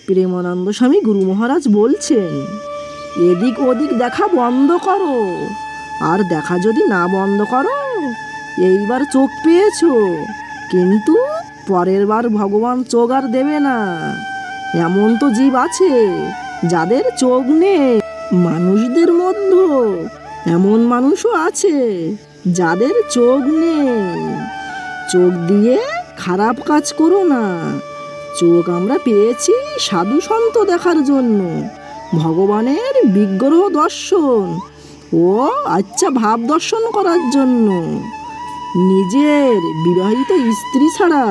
প্রেমানন্দ স্বামী গুরু মহারাজ বলছেন, এদিক ওদিক দেখা বন্ধ করো, আর দেখা যদি না বন্ধ করো, এইবার চোখ পেয়েছো, কিন্তু পরের বার ভগবান চোখ আর দেবে না। এমন তো জীব আছে যাদের চোখ নেই। মানুষদের মধ্যে এমন মানুষও আছে যাদের চোখ নেই। চোখ দিয়ে খারাপ কাজ করো না। চোখ আমরা পেয়েছি সাধু সন্ত দেখার জন্য, ভগবানের বিগ্রহ দর্শন ও আচ্ছা ভাব দর্শন করার জন্য। নিজের বিবাহিত স্ত্রী ছাড়া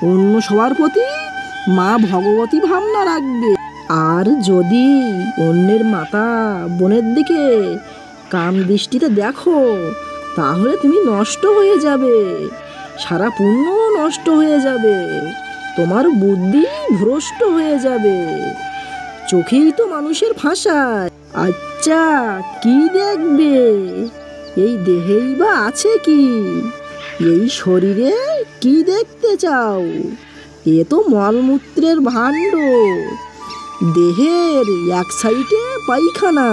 অন্য সবার প্রতি মা ভগবতী ভাবনা রাখবে। আর যদি অন্যের মাতা বোনের দিকে কাম দৃষ্টিতে দেখো, তাহলে তুমি নষ্ট হয়ে যাবে, সারা পুণ্য নষ্ট হয়ে যাবে, তোমার বুদ্ধি ভ্রষ্ট হয়ে যাবে। চোখেই তো মানুষের ভাষায়। আচ্ছা কি দেখবে? এই দেহেই বা আছে কি? এই শরীরে কি দেখতে চাও? এ তো মলমূত্রের ভাণ্ড। দেহের এক সাইডে পায়খানা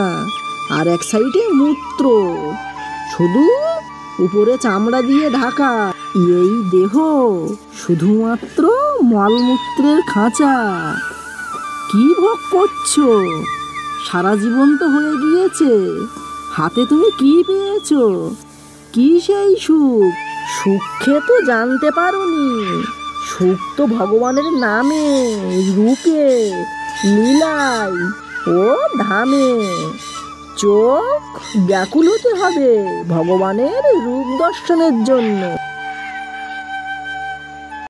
আর এক সাইডে মূত্র, শুধু উপরে চামড়া দিয়ে ঢাকা। এই দেহ শুধুমাত্র মলমূত্রের খাঁচা। কি ভোগ করছো? সারা জীবন তো হয়ে গিয়েছে, হাতে তুমি কি পেয়েছো? কি সেই সুখ? সুখে তো জানতে পারোনি। সুখ তো ভগবানের নামে, রূপে, লীলায় ও ধামে। চোখ ব্যাকুল হতে হবে ভগবানের রূপ দর্শনের জন্য।